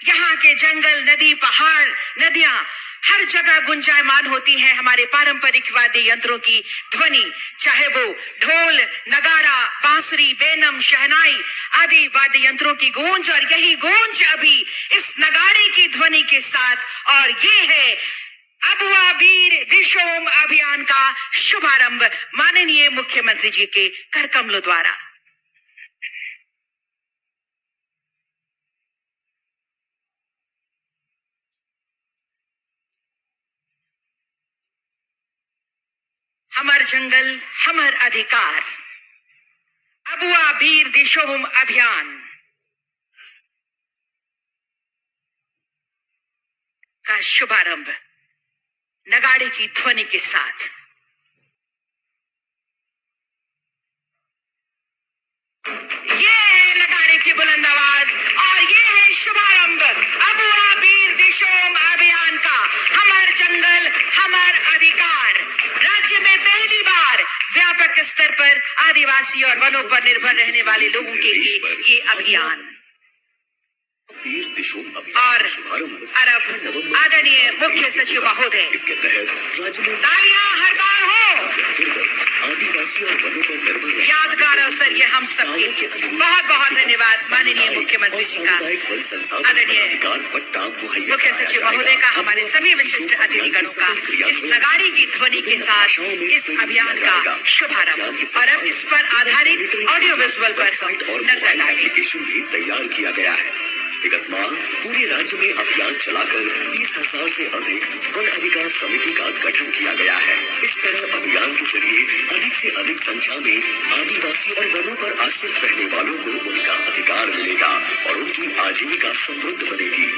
यहाँ के जंगल, नदी, पहाड़, नदियां हर जगह गुंजायमान होती हैं हमारे पारंपरिक वाद्य यंत्रों की ध्वनि, चाहे वो ढोल, नगारा, बांसुरी, बेनम, शहनाई आदि वाद्य यंत्रों की गूंज। और यही गूंज अभी इस नगाड़े की ध्वनि के साथ, और ये है अबुआ वीर दिशोम अभियान का शुभारंभ माननीय मुख्यमंत्री जी के करकमलों द्वारा। हमर जंगल हमर अधिकार, अबुआ वीर दिशोम अभियान का शुभारंभ नगाड़े की ध्वनि के साथ। ये है नगाड़े की बुलंद आवाज और ये है शुभारंभ अबुआ वीर दिशोम अभियान का। हमर जंगल हमर अधिकार। राज्य में पहली बार व्यापक स्तर पर आदिवासी और वनों पर निर्भर रहने वाले लोगों के लिए ये अभियान। और अरब आदरणीय मुख्य सचिव महोदय, इसके तहत राज्य में तालियां हरकार हो। आदिवासी और वनों पर निर्भर यादगार अवसर ये हम सबके। बहुत बहुत धन्यवाद माननीय मुख्यमंत्री जी का, आदरणीय मुख्य सचिव महोदय का, हमारे सभी विशिष्ट अतिथिगणों का इस नगाड़े की ध्वनि के साथ इस अभियान का शुभारंभ। और अब इस पर आधारित ऑडियो विजुअल पर नजर डालें। एप्लीकेशन भी तैयार किया गया है। विगत माह पूरे राज्य में अभियान चलाकर 30,000 से अधिक वन अधिकार समिति का गठन किया गया है। इस तरह अभियान के जरिए अधिक से अधिक संख्या में आदिवासी और वनों पर आश्रित रहने वालों को उनका अधिकार मिलेगा और उनकी आजीविका समृद्ध बनेगी।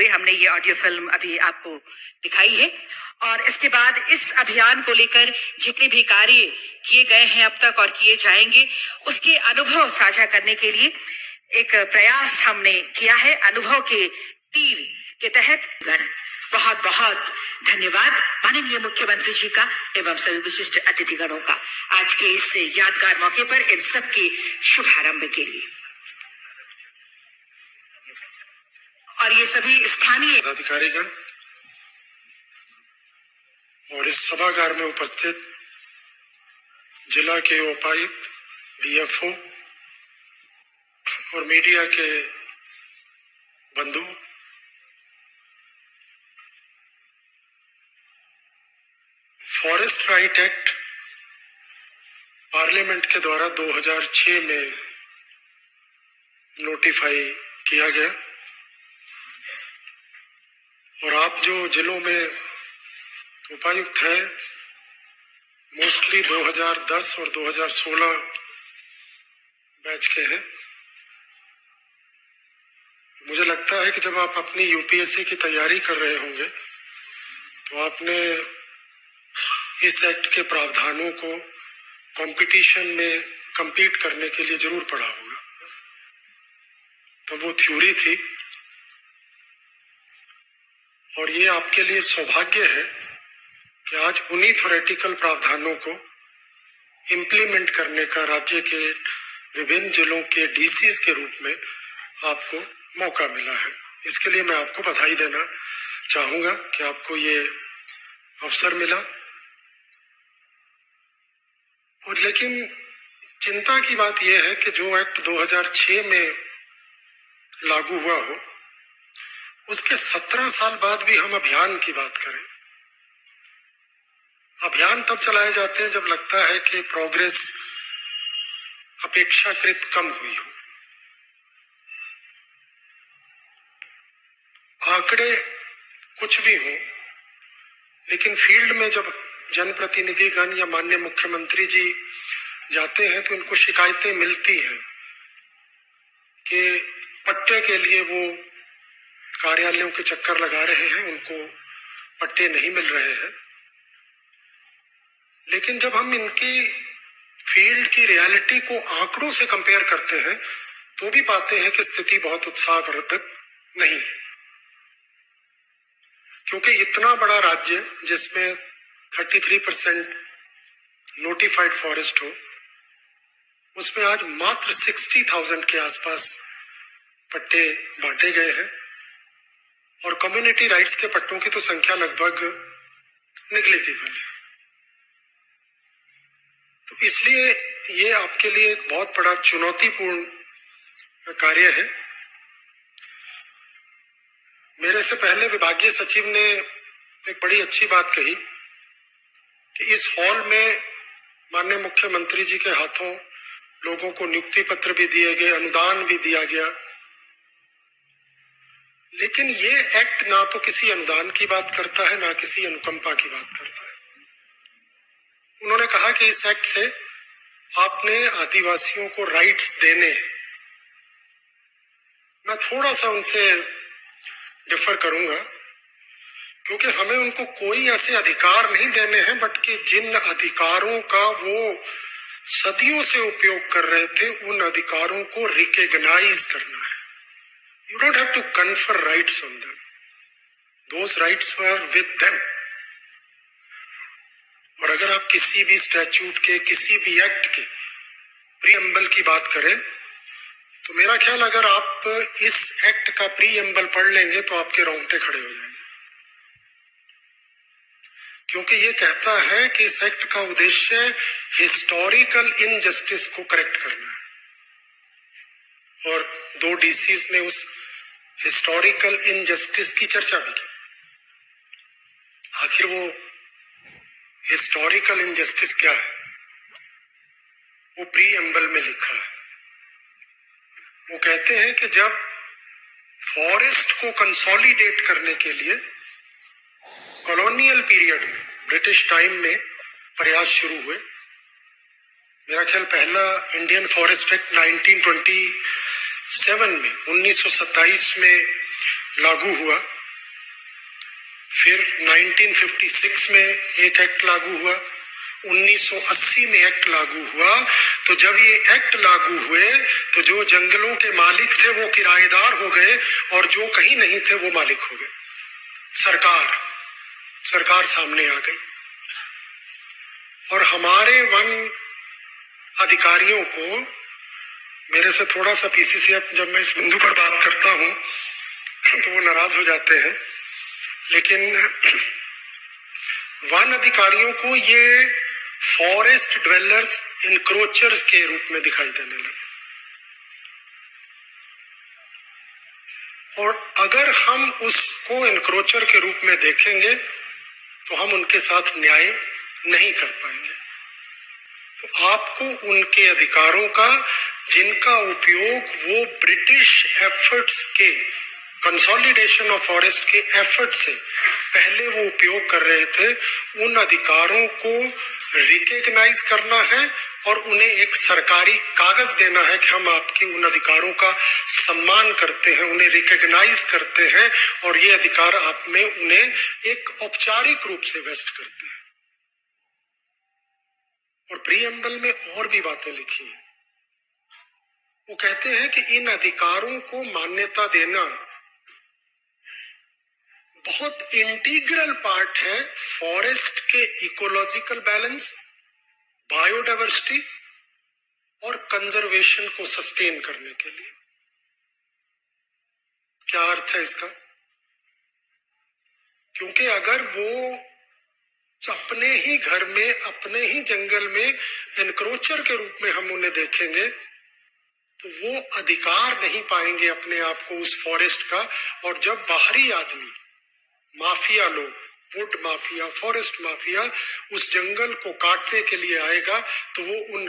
हमने ये ऑडियो फिल्म अभी आपको दिखाई है। और इसके बाद इस अभियान को लेकर जितने भी कार्य किए गए हैं अब तक और किए जाएंगे, उसके अनुभव साझा करने के लिए एक प्रयास हमने किया है। अनुभव के तीर के तहत बहुत बहुत धन्यवाद माननीय मुख्यमंत्री जी का एवं सभी विशिष्ट अतिथिगणों का आज के इस यादगार मौके पर इन सब के शुभारंभ के लिए। और ये सभी स्थानीय पदाधिकारीगण और इस सभागार में उपस्थित जिला के उपायुक्त, बीएफओ और मीडिया के बंधु, फॉरेस्ट राइट एक्ट पार्लियामेंट के द्वारा 2006 में नोटिफाई किया गया और आप जो जिलों में उपायुक्त हैं मोस्टली 2010 और 2016 बैच के हैं। मुझे लगता है कि जब आप अपनी यूपीएससी की तैयारी कर रहे होंगे तो आपने इस एक्ट के प्रावधानों को कंपटीशन में compete करने के लिए जरूर पढ़ा होगा। तो वो थ्योरी थी और ये आपके लिए सौभाग्य है कि आज उन्हीं थ्योरेटिकल प्रावधानों को इम्प्लीमेंट करने का राज्य के विभिन्न जिलों के डीसीज के रूप में आपको मौका मिला है। इसके लिए मैं आपको बधाई देना चाहूंगा कि आपको ये अवसर मिला। और लेकिन चिंता की बात यह है कि जो एक्ट 2006 में लागू हुआ हो उसके 17 साल बाद भी हम अभियान की बात करें। अभियान तब चलाए जाते हैं जब लगता है कि प्रोग्रेस अपेक्षाकृत कम हुई हो। आंकड़े कुछ भी हो लेकिन फील्ड में जब जनप्रतिनिधिगण या माननीय मुख्यमंत्री जी जाते हैं तो उनको शिकायतें मिलती हैं कि पट्टे के लिए वो कार्यालयों के चक्कर लगा रहे हैं, उनको पट्टे नहीं मिल रहे हैं। लेकिन जब हम इनकी फील्ड की रियलिटी को आंकड़ों से कंपेयर करते हैं तो भी पाते हैं कि स्थिति बहुत उत्साहवर्धक नहीं है। क्योंकि इतना बड़ा राज्य जिसमें 33% नोटिफाइड फॉरेस्ट हो उसमें आज मात्र 60,000 के आसपास पट्टे बांटे गए हैं और कम्युनिटी राइट्स के पट्टों की तो संख्या लगभग नेग्लिजिबल है। तो इसलिए ये आपके लिए एक बहुत बड़ा चुनौतीपूर्ण कार्य है। मेरे से पहले विभागीय सचिव ने एक बड़ी अच्छी बात कही कि इस हॉल में माननीय मुख्यमंत्री जी के हाथों लोगों को नियुक्ति पत्र भी दिए गए, अनुदान भी दिया गया। लेकिन ये एक्ट ना तो किसी अनुदान की बात करता है ना किसी अनुकंपा की बात करता है। उन्होंने कहा कि इस एक्ट से आपने आदिवासियों को राइट्स देने हैं। मैं थोड़ा सा उनसे डिफर करूंगा क्योंकि हमें उनको कोई ऐसे अधिकार नहीं देने हैं बट कि जिन अधिकारों का वो सदियों से उपयोग कर रहे थे उन अधिकारों को रिकॉग्नाइज करना है। You don't have to confer rights on them. Those rights were with them. और अगर आप किसी भी स्टैट्यूट के किसी भी एक्ट के प्रीएम्बल की बात करें तो मेरा ख्याल अगर आप इस एक्ट का प्रीएम्बल पढ़ लेंगे तो आपके रोंगटे खड़े हो जाएंगे। क्योंकि ये कहता है कि इस एक्ट का उद्देश्य हिस्टोरिकल इनजस्टिस को करेक्ट करना है और 2 डीसीज ने उस हिस्टोरिकल इनजस्टिस की चर्चा भी की। आखिर वो हिस्टोरिकल इनजस्टिस क्या है वो प्रीएम्बल में लिखा है। वो कहते हैं कि जब फॉरेस्ट को कंसोलिडेट करने के लिए कॉलोनियल पीरियड में ब्रिटिश टाइम में प्रयास शुरू हुए। मेरा ख्याल पहला इंडियन फॉरेस्ट एक्ट 1927 में लागू हुआ। फिर 1956 में एक एक्ट लागू हुआ, 1980 में एक्ट लागू हुआ। तो जब ये एक्ट लागू हुए तो जो जंगलों के मालिक थे वो किराएदार हो गए और जो कहीं नहीं थे वो मालिक हो गए। सरकार सामने आ गई और हमारे वन अधिकारियों को, मेरे से थोड़ा सा पीसीसीएफ जब मैं इस बिंदु पर बात करता हूं तो वो नाराज हो जाते हैं, लेकिन वन अधिकारियों को ये फॉरेस्ट ड्वेलर्स इनक्रोचर्स के रूप में दिखाई देने लगे। और अगर हम उसको इनक्रोचर के रूप में देखेंगे तो हम उनके साथ न्याय नहीं कर पाएंगे। तो आपको उनके अधिकारों का, जिनका उपयोग वो ब्रिटिश एफर्ट्स के, कंसोलिडेशन ऑफ फॉरेस्ट के एफर्ट से पहले वो उपयोग कर रहे थे, उन अधिकारों को रिकॉग्नाइज करना है और उन्हें एक सरकारी कागज देना है कि हम आपके उन अधिकारों का सम्मान करते हैं, उन्हें रिकॉग्नाइज करते हैं और ये अधिकार आप में उन्हें एक औपचारिक रूप से वेस्ट करते हैं। और प्रीएम्बल में और भी बातें लिखी हैं। वो कहते हैं कि इन अधिकारों को मान्यता देना बहुत इंटीग्रल पार्ट है फॉरेस्ट के इकोलॉजिकल बैलेंस, बायोडाइवर्सिटी और कंजर्वेशन को सस्टेन करने के लिए। क्या अर्थ है इसका? क्योंकि अगर वो अपने ही घर में, अपने ही जंगल में एनक्रोचर के रूप में हम उन्हें देखेंगे तो वो अधिकार नहीं पाएंगे अपने आप को उस फॉरेस्ट का। और जब बाहरी आदमी, माफिया लोग, वुड माफिया, फॉरेस्ट माफिया उस जंगल को काटने के लिए आएगा तो वो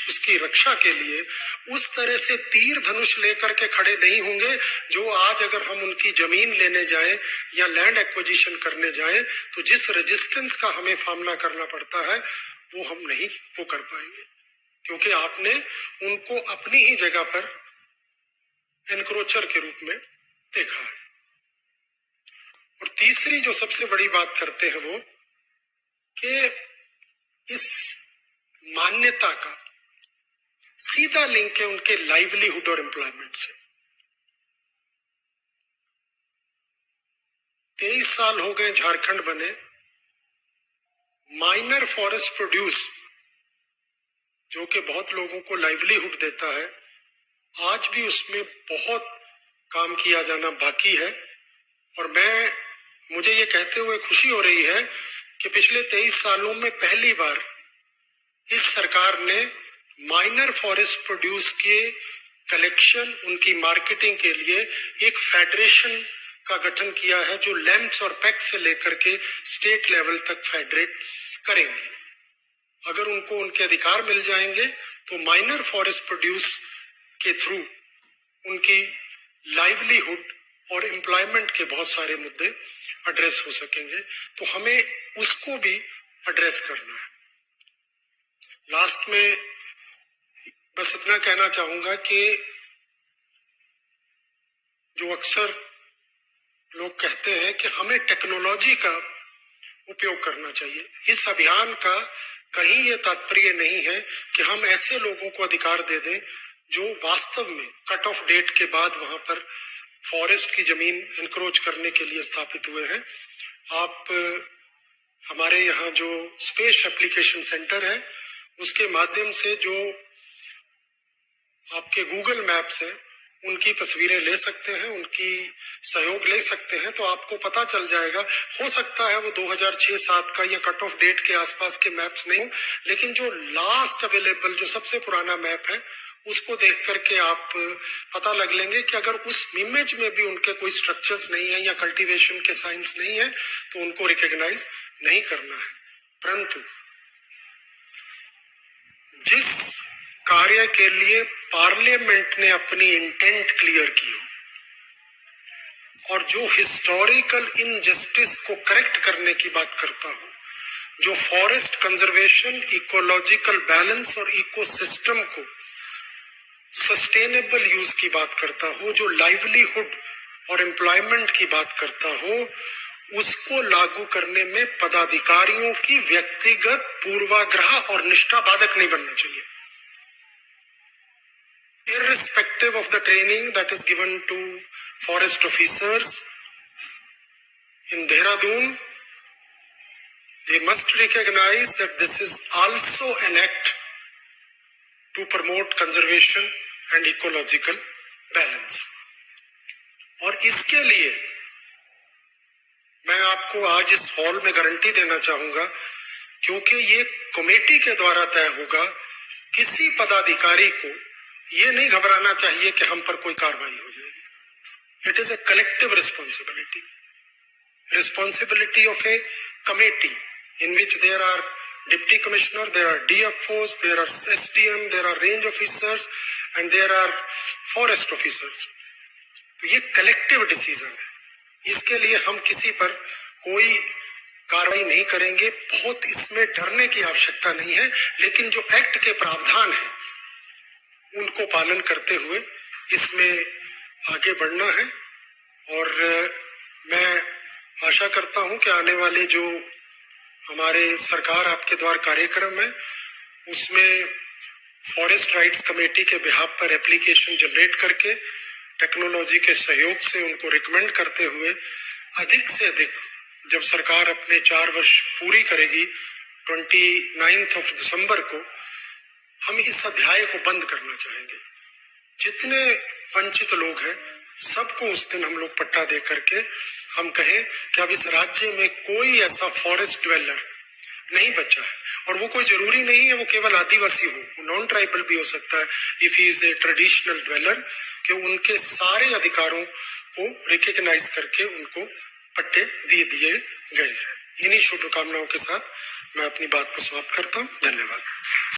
उसकी रक्षा के लिए उस तरह से तीर धनुष लेकर के खड़े नहीं होंगे जो आज अगर हम उनकी जमीन लेने जाएं या लैंड एक्विजिशन करने जाएं तो जिस रेजिस्टेंस का हमें सामना करना पड़ता है वो हम नहीं वो कर पाएंगे, क्योंकि आपने उनको अपनी ही जगह पर एनक्रोचर के रूप में देखा है। और तीसरी जो सबसे बड़ी बात करते हैं वो कि इस मान्यता का सीधा लिंक है उनके लाइवलीहुड और एम्प्लॉयमेंट से। 23 साल हो गए झारखंड बने, माइनर फॉरेस्ट प्रोड्यूस जो कि बहुत लोगों को लाइवलीहुड देता है, आज भी उसमें बहुत काम किया जाना बाकी है। और मुझे ये कहते हुए खुशी हो रही है कि पिछले 23 सालों में पहली बार इस सरकार ने माइनर फॉरेस्ट प्रोड्यूस के कलेक्शन, उनकी मार्केटिंग के लिए एक फेडरेशन का गठन किया है जो लैम्प्स और पैक्स से लेकर के स्टेट लेवल तक फेडरेट करेंगे। अगर उनको उनके अधिकार मिल जाएंगे तो माइनर फॉरेस्ट प्रोड्यूस के थ्रू उनकी लाइवलीहुड और एम्प्लॉयमेंट के बहुत सारे मुद्दे एड्रेस हो सकेंगे। तो हमें उसको भी एड्रेस करना है। लास्ट में बस इतना कहना चाहूंगा कि जो अक्सर लोग कहते हैं कि हमें टेक्नोलॉजी का उपयोग करना चाहिए, इस अभियान का कहीं ये तात्पर्य नहीं है कि हम ऐसे लोगों को अधिकार दे दें जो वास्तव में कट ऑफ डेट के बाद वहां पर फॉरेस्ट की जमीन एनक्रोच करने के लिए स्थापित हुए हैं। आप हमारे यहाँ जो स्पेस एप्लीकेशन सेंटर है उसके माध्यम से जो आपके गूगल मैप्स हैं उनकी तस्वीरें ले सकते हैं, उनकी सहयोग ले सकते हैं, तो आपको पता चल जाएगा। हो सकता है वो 2006-07 का या कट ऑफ डेट के आसपास के मैप्स नहीं हो, लेकिन जो लास्ट अवेलेबल, जो सबसे पुराना मैप है उसको देख करके आप पता लग लेंगे कि अगर उस इमेज में भी उनके कोई स्ट्रक्चर्स नहीं है या कल्टीवेशन के साइंस नहीं है तो उनको रिकॉग्नाइज नहीं करना है। परंतु जिस कार्य के लिए पार्लियामेंट ने अपनी इंटेंट क्लियर की हो और जो हिस्टोरिकल इनजस्टिस को करेक्ट करने की बात करता हो, जो फॉरेस्ट कंजर्वेशन, इकोलॉजिकल बैलेंस और इकोसिस्टम को सस्टेनेबल यूज की बात करता हो, जो लाइवलीहुड और एम्प्लॉयमेंट की बात करता हो, उसको लागू करने में पदाधिकारियों की व्यक्तिगत पूर्वाग्रह और निष्ठा बाधक नहीं बनना चाहिए। Irrespective of the training that is given to forest officers in Dehradun, they must recognize that this is also an act to promote conservation and ecological balance. और इसके लिए मैं आपको आज इस हॉल में गारंटी देना चाहूंगा, क्योंकि ये कमेटी के द्वारा तय होगा, किसी पदाधिकारी को ये नहीं घबराना चाहिए कि हम पर कोई कार्रवाई हो जाएगी। It is a collective responsibility of a committee in which there are deputy commissioner, there are DFOs, there are SDM, there are range officers and there are forest officers. तो ये कलेक्टिव डिसीजन है, इसके लिए हम किसी पर कोई कार्रवाई नहीं करेंगे। बहुत इसमें डरने की आवश्यकता नहीं है, लेकिन जो एक्ट के प्रावधान है उनको पालन करते हुए इसमें आगे बढ़ना है। और मैं आशा करता हूं कि आने वाले जो हमारे सरकार आपके द्वार कार्यक्रम है उसमें फॉरेस्ट राइट्स कमेटी के बिहाफ पर एप्लीकेशन जनरेट करके टेक्नोलॉजी के सहयोग से उनको रिकमेंड करते हुए अधिक से अधिक, जब सरकार अपने 4 वर्ष पूरी करेगी 29 दिसंबर को, हम इस अध्याय को बंद करना चाहेंगे। जितने वंचित लोग हैं सबको उस दिन हम लोग पट्टा दे करके हम कहें कि अब इस राज्य में कोई ऐसा फॉरेस्ट ड्वेलर नहीं बचा है। और वो कोई जरूरी नहीं है वो केवल आदिवासी हो, नॉन ट्राइबल भी हो सकता है, if he is a traditional dweller, कि उनके सारे अधिकारों को रिकग्नाइज करके उनको पट्टे दे दिए गए हैं। इन्हीं शुभकामनाओं के साथ मैं अपनी बात को समाप्त करता हूँ। धन्यवाद।